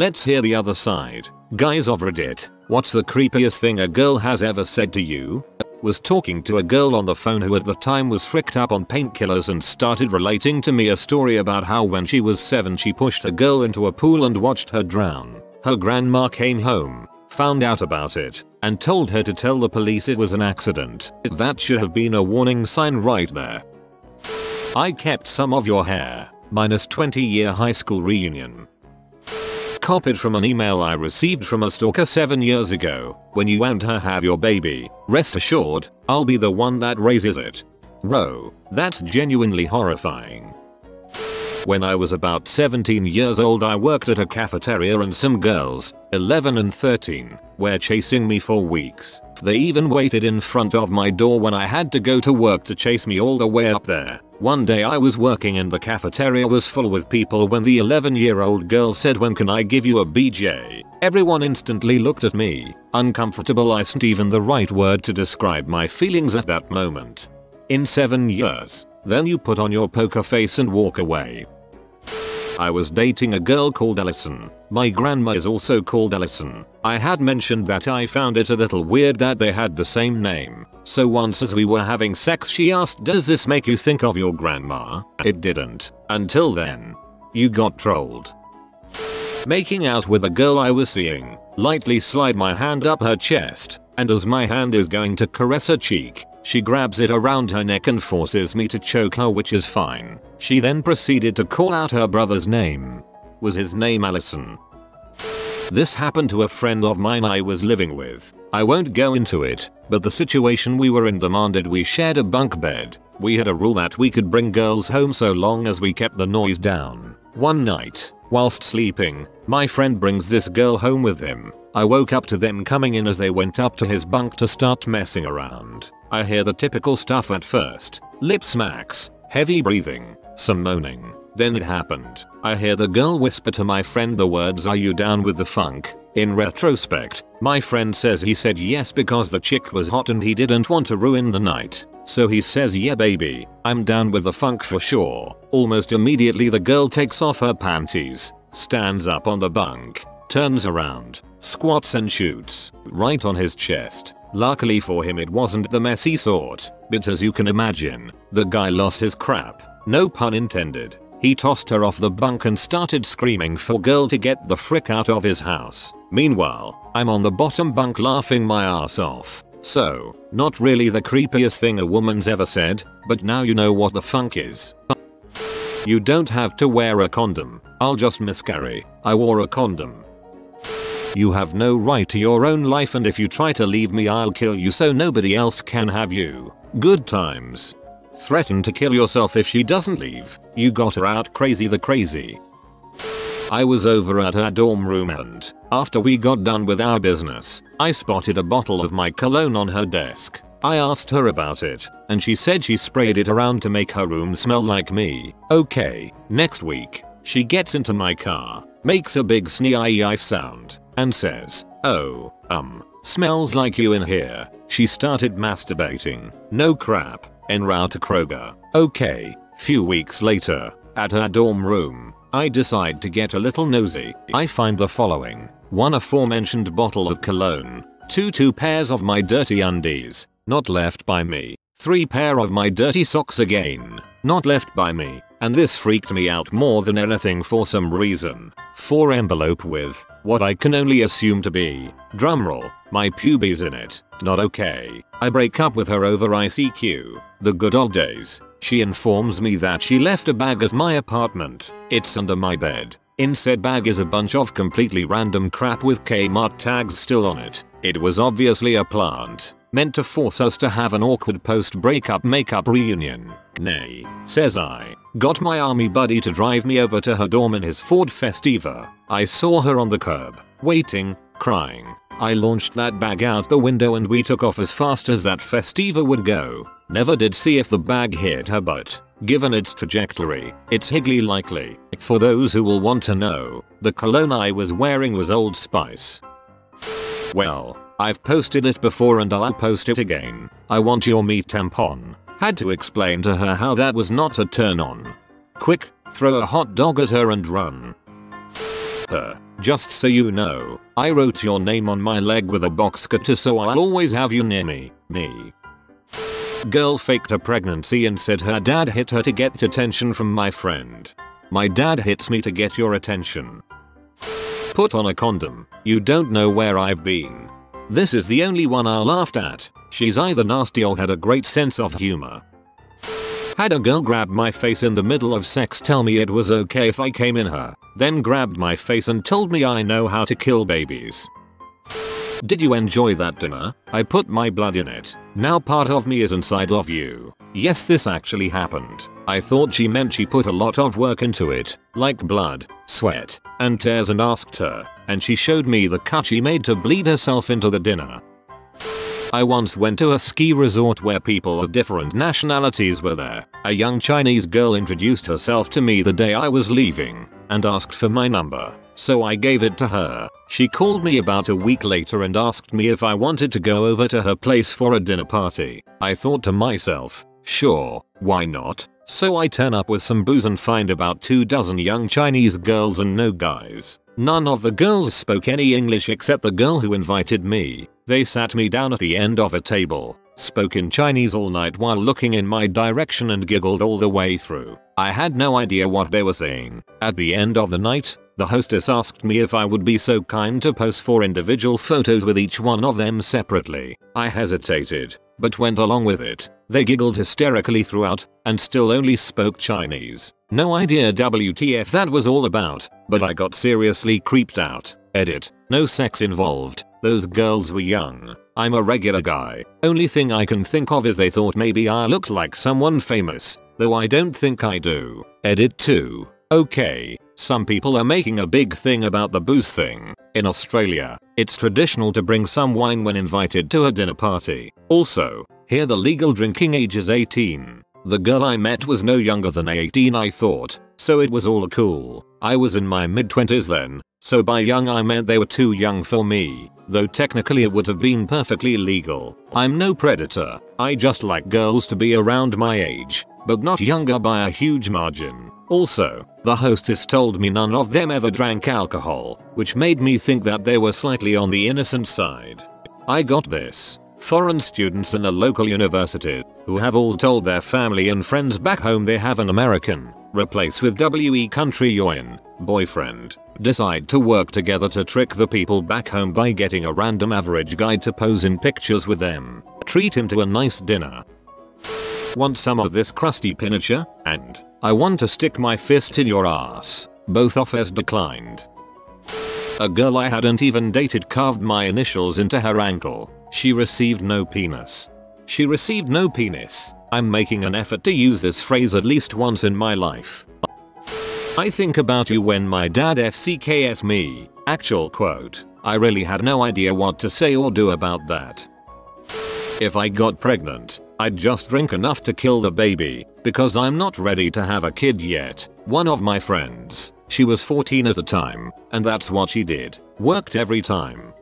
Let's hear the other side. Guys of Reddit, what's the creepiest thing a girl has ever said to you? Was talking to a girl on the phone who at the time was fricked up on painkillers and started relating to me a story about how when she was 7 she pushed a girl into a pool and watched her drown. Her grandma came home, found out about it, and told her to tell the police it was an accident. That should have been a warning sign right there. I kept some of your hair. Minus 20-year high school reunion. Copied from an email I received from a stalker 7 years ago. When you and her have your baby, rest assured, I'll be the one that raises it. Whoa, that's genuinely horrifying. When I was about 17 years old I worked at a cafeteria and some girls, 11 and 13, were chasing me for weeks. They even waited in front of my door when I had to go to work to chase me all the way up there. One day I was working and the cafeteria was full with people when the 11-year-old girl said, "When can I give you a BJ?" Everyone instantly looked at me, uncomfortable. I isn't even the right word to describe my feelings at that moment. In 7 years, then you put on your poker face and walk away. I was dating a girl called Ellison. My grandma is also called Ellison. I had mentioned that I found it a little weird that they had the same name. So once as we were having sex she asked, "Does this make you think of your grandma?" It didn't. Until then. You got trolled. Making out with a girl I was seeing. Lightly slide my hand up her chest, and as my hand is going to caress her cheek, she grabs it around her neck and forces me to choke her, which is fine. She then proceeded to call out her brother's name. Was his name Allison? This happened to a friend of mine I was living with. I won't go into it, but the situation we were in demanded we shared a bunk bed. We had a rule that we could bring girls home so long as we kept the noise down. One night, whilst sleeping, my friend brings this girl home with him. I woke up to them coming in as they went up to his bunk to start messing around. I hear the typical stuff at first. Lip smacks, heavy breathing, some moaning. Then it happened. I hear the girl whisper to my friend the words, "Are you down with the funk?" In retrospect, my friend says he said yes because the chick was hot and he didn't want to ruin the night. So he says, "Yeah baby, I'm down with the funk for sure." Almost immediately the girl takes off her panties, stands up on the bunk, turns around, squats and shoots right on his chest. Luckily for him it wasn't the messy sort, but as you can imagine, the guy lost his crap. No pun intended. He tossed her off the bunk and started screaming for girl to get the frick out of his house. Meanwhile, I'm on the bottom bunk laughing my ass off. So, not really the creepiest thing a woman's ever said, but now you know what the funk is. You don't have to wear a condom. I'll just miscarry. I wore a condom. You have no right to your own life, and if you try to leave me I'll kill you so nobody else can have you. Good times. Threaten to kill yourself if she doesn't leave. You got her out crazy the crazy. I was over at her dorm room and, after we got done with our business, I spotted a bottle of my cologne on her desk. I asked her about it, and she said she sprayed it around to make her room smell like me. Okay, next week, she gets into my car, makes a big snee sound, and says, "Oh, smells like you in here." She started masturbating. No crap. En route to Kroger. Okay, few weeks later, at her dorm room, I decide to get a little nosy. I find the following. 1 aforementioned bottle of cologne. 2 pairs of my dirty undies, not left by me. 3 pair of my dirty socks again, not left by me. And this freaked me out more than anything for some reason. 4 envelope with, what I can only assume to be, drumroll, my pubes in it. Not okay. I break up with her over ICQ. The good old days. She informs me that she left a bag at my apartment. It's under my bed. In said bag is a bunch of completely random crap with Kmart tags still on it. It was obviously a plant, meant to force us to have an awkward post-breakup makeup reunion. Nay, says I. Got my army buddy to drive me over to her dorm in his Ford Festiva. I saw her on the curb, waiting, crying. I launched that bag out the window and we took off as fast as that Festiva would go. Never did see if the bag hit her butt. Given its trajectory, it's highly likely. For those who will want to know, the cologne I was wearing was Old Spice. Well, I've posted it before and I'll post it again. I want your meat tampon. Had to explain to her how that was not a turn on. Quick, throw a hot dog at her and run. Just so you know, I wrote your name on my leg with a box cutter so I'll always have you near me. Girl faked a pregnancy and said her dad hit her to get attention from my friend. My dad hits me to get your attention. Put on a condom. You don't know where I've been. This is the only one I laughed at. She's either nasty or had a great sense of humor. Had a girl grab my face in the middle of sex, tell me it was okay if I came in her, then grabbed my face and told me I know how to kill babies. Did you enjoy that dinner? I put my blood in it. Now part of me is inside of you. Yes, this actually happened. I thought she meant she put a lot of work into it, like blood, sweat, and tears, and asked her, and she showed me the cut she made to bleed herself into the dinner. I once went to a ski resort where people of different nationalities were there. A young Chinese girl introduced herself to me the day I was leaving and asked for my number, so I gave it to her. She called me about a week later and asked me if I wanted to go over to her place for a dinner party. I thought to myself, sure, why not? So I turn up with some booze and find about 24 young Chinese girls and no guys. None of the girls spoke any English except the girl who invited me. They sat me down at the end of a table, spoke in Chinese all night while looking in my direction, and giggled all the way through. I had no idea what they were saying. At the end of the night, the hostess asked me if I would be so kind to pose for individual photos with each one of them separately. I hesitated, but went along with it. They giggled hysterically throughout, and still only spoke Chinese. No idea WTF that was all about, but I got seriously creeped out. Edit. No sex involved. Those girls were young. I'm a regular guy. Only thing I can think of is they thought maybe I looked like someone famous, though I don't think I do. Edit 2. Okay, some people are making a big thing about the booze thing. In Australia, it's traditional to bring some wine when invited to a dinner party. Also, here the legal drinking age is 18. The girl I met was no younger than 18, I thought, so it was all cool. I was in my mid-20s then, so by young I meant they were too young for me, though technically it would have been perfectly legal. I'm no predator, I just like girls to be around my age, but not younger by a huge margin. Also, the hostess told me none of them ever drank alcohol, which made me think that they were slightly on the innocent side. I got this. Foreign students in a local university, who have all told their family and friends back home they have an American, replace with WE country you're in, boyfriend, decide to work together to trick the people back home by getting a random average guy to pose in pictures with them, treat him to a nice dinner. Want some of this crusty pinacha? And I want to stick my fist in your ass. Both offers declined. A girl I hadn't even dated carved my initials into her ankle. She received no penis. She received no penis. I'm making an effort to use this phrase at least once in my life. I think about you when my dad FCKS me. Actual quote. I really had no idea what to say or do about that. If I got pregnant, I'd just drink enough to kill the baby, because I'm not ready to have a kid yet. One of my friends, she was 14 at the time, and that's what she did. Worked every time.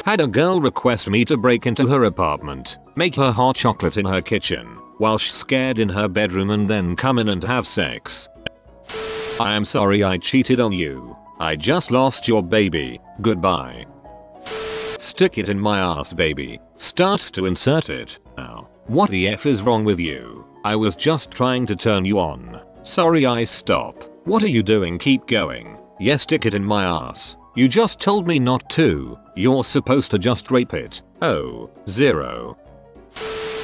Had a girl request me to break into her apartment, make her hot chocolate in her kitchen, while she's scared in her bedroom, and then come in and have sex. I am sorry I cheated on you. I just lost your baby. Goodbye. Stick it in my ass, baby. Starts to insert it. Ow. What the F is wrong with you? I was just trying to turn you on. Sorry I stop. What are you doing? Keep going. Yes, stick it in my ass. You just told me not to. You're supposed to just rape it. Oh, 0.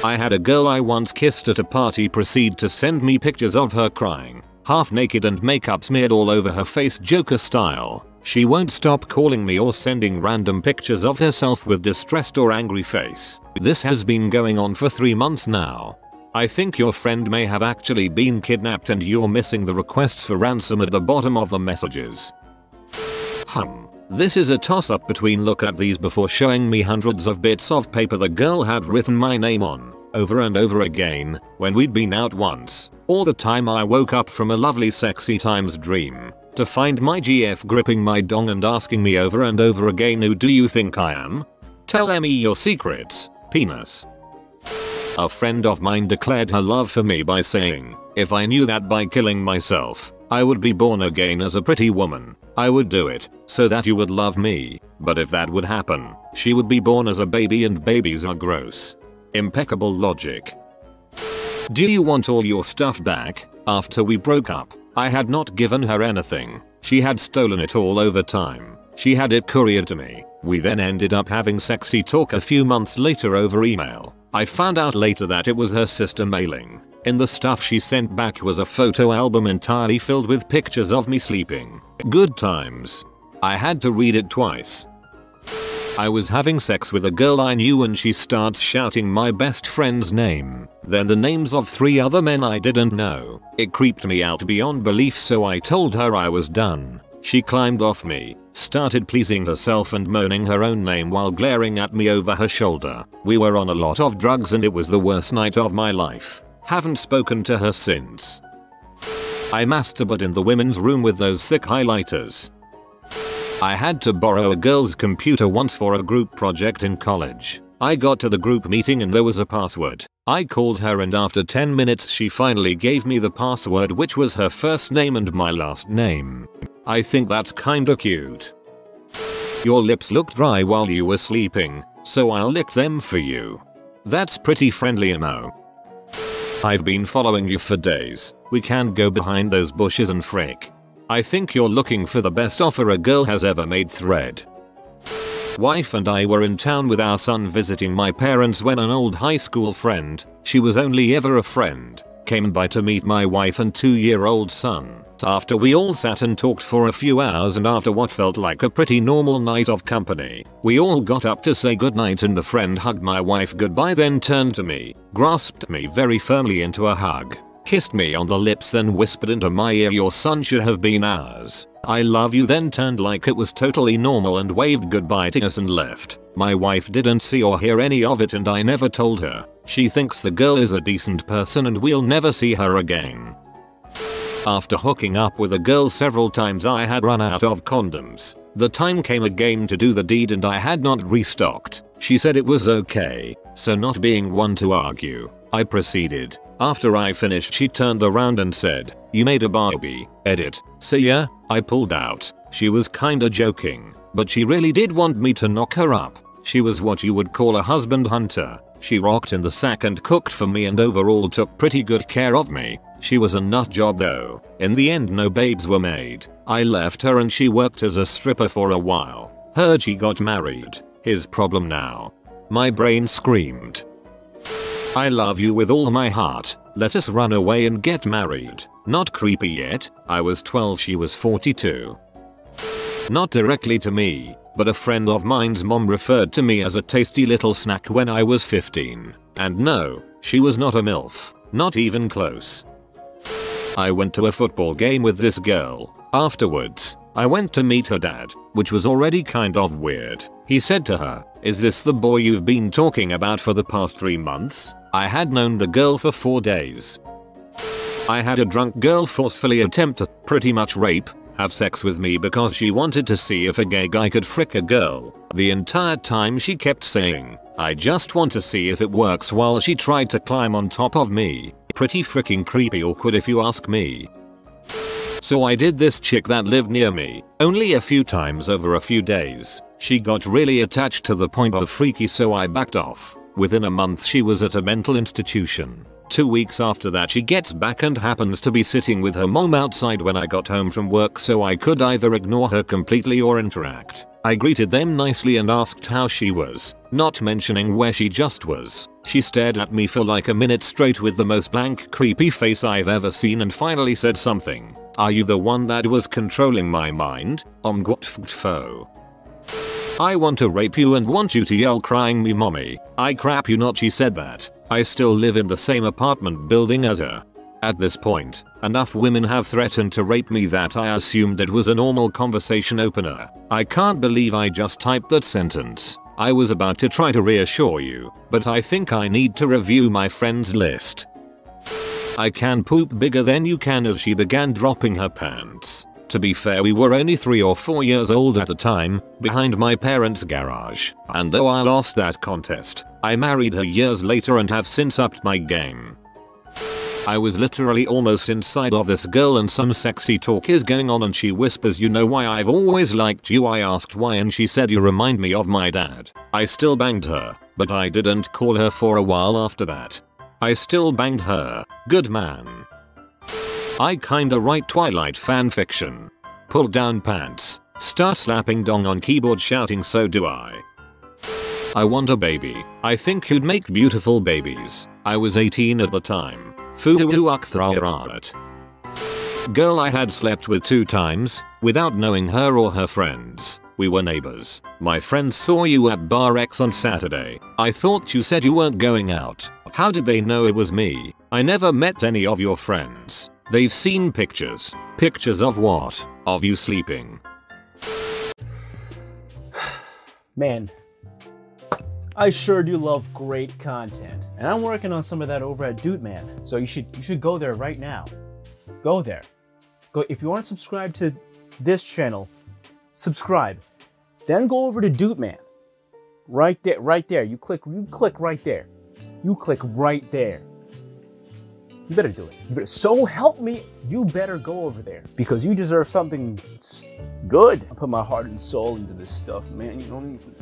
I had a girl I once kissed at a party proceed to send me pictures of her crying, half naked and makeup smeared all over her face, Joker style. She won't stop calling me or sending random pictures of herself with distressed or angry face. This has been going on for 3 months now. I think your friend may have actually been kidnapped and you're missing the requests for ransom at the bottom of the messages. This is a toss-up between look at these before showing me hundreds of bits of paper the girl had written my name on, over and over again, when we'd been out once, or the time I woke up from a lovely sexy times dream, to find my GF gripping my dong and asking me over and over again, who do you think I am? Tell me your secrets, penis. A friend of mine declared her love for me by saying, if I knew that by killing myself, I would be born again as a pretty woman. I would do it so that you would love me. But if that would happen, she would be born as a baby and babies are gross. Impeccable logic. Do you want all your stuff back? After we broke up, I had not given her anything. She had stolen it all over time. She had it couriered to me. We then ended up having sexy talk a few months later over email. I found out later that it was her sister mailing. In the stuff she sent back was a photo album entirely filled with pictures of me sleeping. Good times. I had to read it twice. I was having sex with a girl I knew and she starts shouting my best friend's name, then the names of 3 other men I didn't know. It creeped me out beyond belief, so I told her I was done. She climbed off me, started pleasing herself and moaning her own name while glaring at me over her shoulder. We were on a lot of drugs and it was the worst night of my life. Haven't spoken to her since. I masturbate in the women's room with those thick highlighters. I had to borrow a girl's computer once for a group project in college. I got to the group meeting and there was a password. I called her and after 10 minutes she finally gave me the password, which was her first name and my last name. I think that's kinda cute. Your lips looked dry while you were sleeping, so I'll lick them for you. That's pretty friendly, Emo. I've been following you for days. We can't go behind those bushes and frick. I think you're looking for the best offer a girl has ever made thread. Wife and I were in town with our son visiting my parents when an old high school friend, she was only ever a friend, came by to meet my wife and 2-year-old son. After we all sat and talked for a few hours and after what felt like a pretty normal night of company, we all got up to say goodnight and the friend hugged my wife goodbye, then turned to me, grasped me very firmly into a hug, kissed me on the lips, then whispered into my ear, "Your son should have been ours. I love you," then turned like it was totally normal and waved goodbye to us and left. My wife didn't see or hear any of it and I never told her. She thinks the girl is a decent person and we'll never see her again. After hooking up with a girl several times, I had run out of condoms. The time came again to do the deed and I had not restocked. She said it was okay, so not being one to argue, I proceeded. After I finished she turned around and said, "You made a Barbie, edit." So yeah, I pulled out. She was kinda joking, but she really did want me to knock her up. She was what you would call a husband hunter. She rocked in the sack and cooked for me and overall took pretty good care of me. She was a nut job though. In the end no babes were made. I left her and she worked as a stripper for a while. Heard she got married. His problem now. My brain screamed, "I love you with all my heart. Let us run away and get married." Not creepy yet. I was 12, she was 42. Not directly to me, but a friend of mine's mom referred to me as a tasty little snack when I was 15. And no, she was not a MILF. Not even close. I went to a football game with this girl. Afterwards, I went to meet her dad, which was already kind of weird. He said to her, "Is this the boy you've been talking about for the past 3 months?" I had known the girl for 4 days. I had a drunk girl forcefully attempt to pretty much rape, have sex with me because she wanted to see if a gay guy could frick a girl. The entire time she kept saying, "I just want to see if it works," while she tried to climb on top of me. Pretty freaking creepy awkward if you ask me. So I did this chick that lived near me, only a few times over a few days. She got really attached to the point of freaky, so I backed off. Within a month she was at a mental institution. 2 weeks after that she gets back and happens to be sitting with her mom outside when I got home from work, so I could either ignore her completely or interact. I greeted them nicely and asked how she was, not mentioning where she just was. She stared at me for like a minute straight with the most blank creepy face I've ever seen and finally said something. "Are you the one that was controlling my mind? Omgwatfgtfo. I want to rape you and want you to yell crying me mommy. I crap you not," she said that. I still live in the same apartment building as her. At this point, enough women have threatened to rape me that I assumed it was a normal conversation opener. I can't believe I just typed that sentence. I was about to try to reassure you, but I think I need to review my friends list. I can poop bigger than you can, as she began dropping her pants. To be fair, we were only 3 or 4 years old at the time, behind my parents' garage. And though I lost that contest, I married her years later and have since upped my game. I was literally almost inside of this girl and some sexy talk is going on and she whispers, "You know why I've always liked you?" I asked why and she said, "You remind me of my dad." I still banged her, but I didn't call her for a while after that. I still banged her. Good man. I kinda write Twilight fanfiction. Pull down pants. Start slapping dong on keyboard shouting, "So do I." I want a baby. I think you'd make beautiful babies. I was 18 at the time. Fuhuuakthrarat. Girl I had slept with 2 times, without knowing her or her friends. We were neighbors. My friends saw you at Bar X on Saturday. I thought you said you weren't going out. How did they know it was me? I never met any of your friends. They've seen pictures. Pictures of what? Of you sleeping. Man, I sure do love great content. And I'm working on some of that over at Dude Man. So you should go there right now. Go there. Go if you aren't subscribed to this channel, subscribe. Then go over to Dude Man. Right there. You click right there. You click right there. You better do it. You better, so help me, you better go over there because you deserve something good. I put my heart and soul into this stuff, man. You don't even